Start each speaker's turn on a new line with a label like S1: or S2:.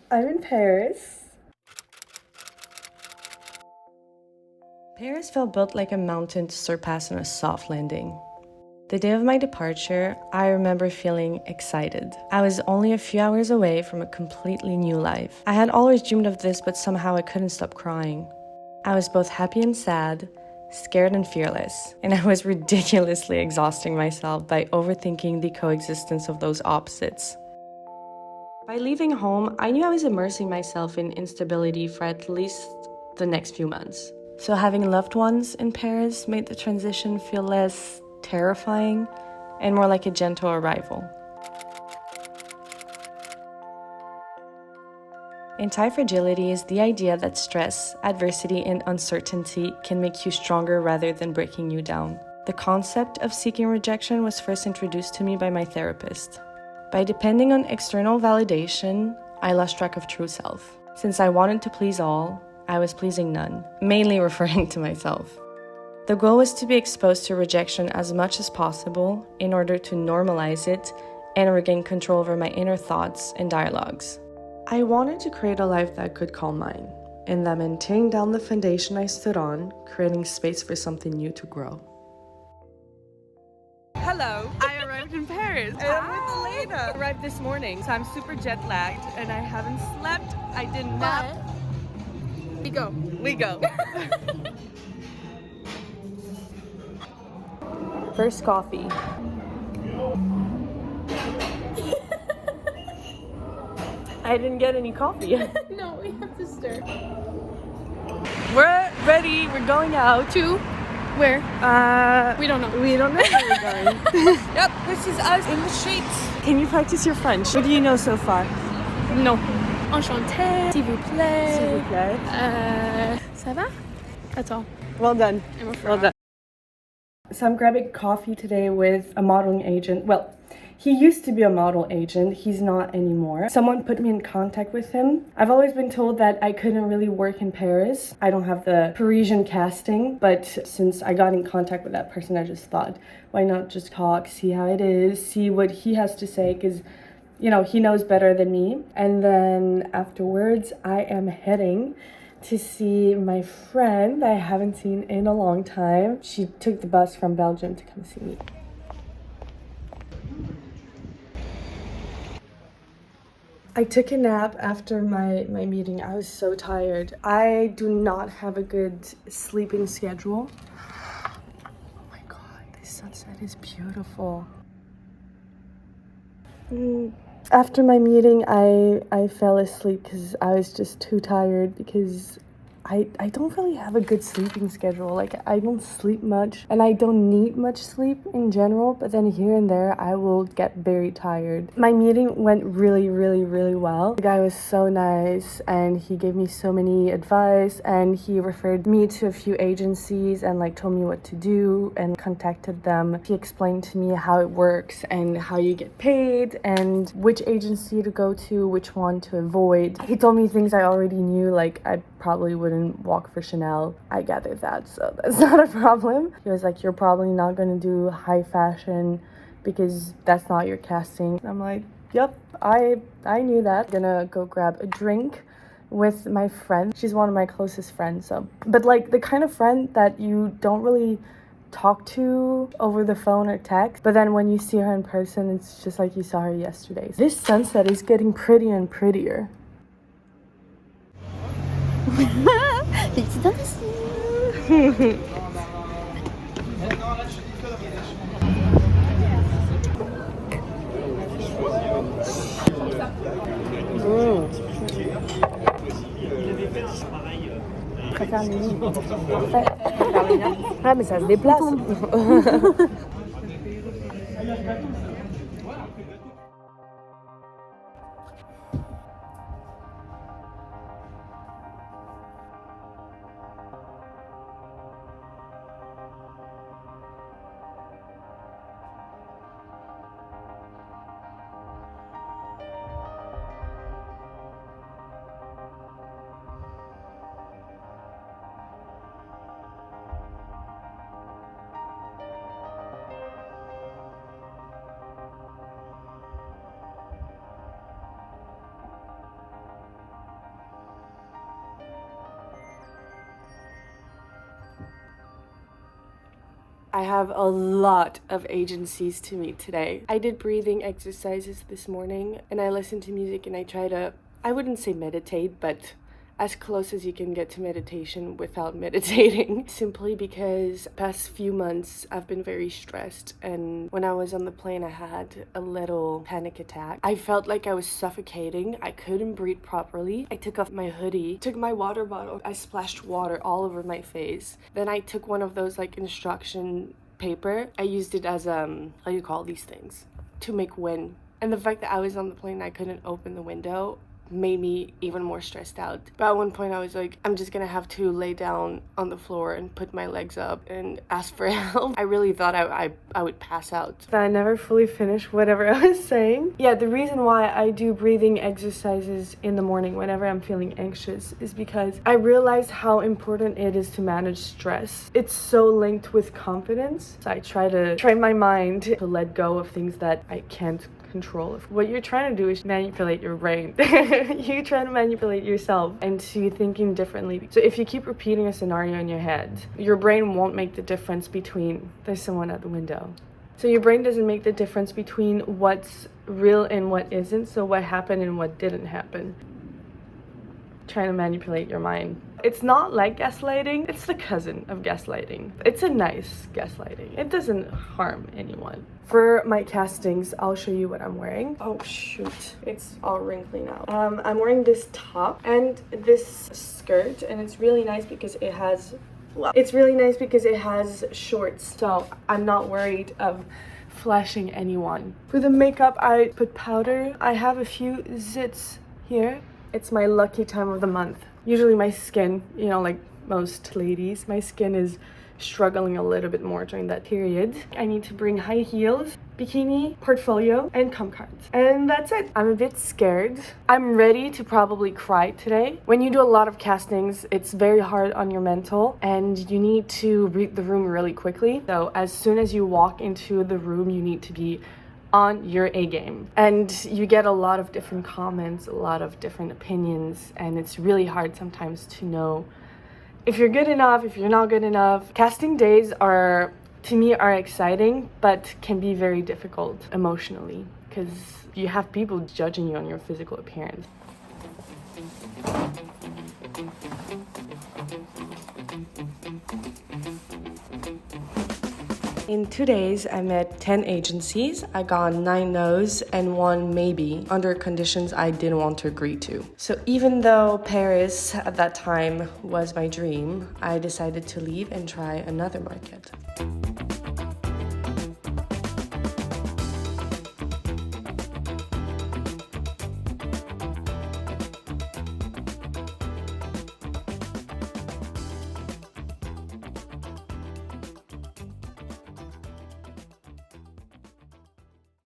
S1: I'm in Paris. Paris felt built like a mountain to surpass on a soft landing. The day of my departure, I remember feeling excited. I was only a few hours away from a completely new life. I had always dreamed of this, but somehow I couldn't stop crying. I was both happy and sad, scared and fearless, and I was ridiculously exhausting myself by overthinking the coexistence of those opposites. By leaving home, I knew I was immersing myself in instability for at least the next few months. So having loved ones in Paris made the transition feel less terrifying and more like a gentle arrival. Anti-fragility is the idea that stress, adversity, and uncertainty can make you stronger rather than breaking you down. The concept of seeking rejection was first introduced to me by my therapist. By depending on external validation, I lost track of true self. Since I wanted to please all, I was pleasing none, mainly referring to myself. The goal was to be exposed to rejection as much as possible in order to normalize it and regain control over my inner thoughts and dialogues. I wanted to create a life that could call mine, and that meant tearing down the foundation I stood on, creating space for something new to grow.
S2: Hello, I arrived in Paris and I'm with Elena. I arrived this morning, so I'm super jet lagged and I haven't slept. I did not. We go. First coffee. I didn't get any coffee.
S3: No, we have to stir.
S2: We're ready. We're going out.
S3: To where? We don't know.
S2: We don't know where we're going. Yep, this is us in the streets. Can you practice your French? What do you know so far?
S3: No. Enchanté. S'il vous plaît.
S2: S'il vous plaît.
S3: Ça va? That's all.
S2: Well done.
S3: I'm a
S2: Well
S3: fraud.
S2: done.
S1: So I'm grabbing coffee today with a modeling agent. Well, he used to be a model agent. He's not anymore. Someone put me in contact with him. I've always been told that I couldn't really work in Paris. I don't have the Parisian casting, but since I got in contact with that person, I just thought, why not just talk, see how it is, see what he has to say, because you know, he knows better than me. And then afterwards, I am heading to see my friend that I haven't seen in a long time. She took the bus from Belgium to come see me. I took a nap after my meeting. I was so tired. I do not have a good sleeping schedule. Oh my god, this sunset is beautiful. After my meeting, I fell asleep because I was just too tired because I don't really have a good sleeping schedule. Like, I don't sleep much and I don't need much sleep in general, but then here and there I will get very tired. My meeting went really well. The guy was so nice and he gave me so many advice and he referred me to a few agencies and like told me what to do and contacted them. He explained to me how it works and how you get paid and which agency to go to, which one to avoid. He told me things I already knew, like I probably wouldn't walk for Chanel. I gathered that, so that's not a problem. He was like, you're probably not going to do high fashion because that's not your casting. I'm like, yep, I knew that. I'm gonna go grab a drink with my friend. She's one of my closest friends, so but like the kind of friend that you don't really talk to over the phone or text, but then when you see her in person, it's just like you saw her yesterday. This sunset is getting prettier and prettier. Préfère les livres. Parfait. Ah, mais ça se déplace. I have a lot of agencies to meet today. I did breathing exercises this morning and I listened to music and I try to, I wouldn't say meditate, but as close as you can get to meditation without meditating. Simply because past few months I've been very stressed, and when I was on the plane I had a little panic attack. I felt like I was suffocating. I couldn't breathe properly. I took off my hoodie, took my water bottle, I splashed water all over my face. Then I took one of those like instruction paper. I used it as how do you call these things? To make wind. And the fact that I was on the plane and I couldn't open the window made me even more stressed out. But at one point I was like, I'm just gonna have to lay down on the floor and put my legs up and ask for help. I really thought I would pass out. But I never fully finished whatever I was saying. Yeah, the reason why I do breathing exercises in the morning whenever I'm feeling anxious is because I realized how important it is to manage stress. It's so linked with confidence. So I try to train my mind to let go of things that I can't control. What you're trying to do is manipulate your brain. You're trying to manipulate yourself into thinking differently. So if you keep repeating a scenario in your head, your brain won't make the difference between there's someone at the window. So your brain doesn't make the difference between what's real and what isn't. So what happened and what didn't happen. Trying to manipulate your mind. It's not like gaslighting. It's the cousin of gaslighting. It's a nice gaslighting. It doesn't harm anyone. For my castings, I'll show you what I'm wearing. Oh shoot, it's all wrinkly now. I'm wearing this top and this skirt, and it's really nice because it has shorts, so I'm not worried of flashing anyone. For the makeup, I put powder. I have a few zits here. It's my lucky time of the month. Usually my skin, you know, like most ladies, my skin is struggling a little bit more during that period. I need to bring high heels, bikini, portfolio, and com cards. And that's it. I'm a bit scared. I'm ready to probably cry today. When you do a lot of castings, it's very hard on your mental and you need to read the room really quickly. So as soon as you walk into the room, you need to be on your A game. And you get a lot of different comments, a lot of different opinions, and it's really hard sometimes to know if you're good enough, if you're not good enough. Casting days are, to me, are exciting, but can be very difficult emotionally because you have people judging you on your physical appearance. In 2 days, I met 10 agencies. I got 9 no's and 1 maybe under conditions I didn't want to agree to. So even though Paris at that time was my dream, I decided to leave and try another market.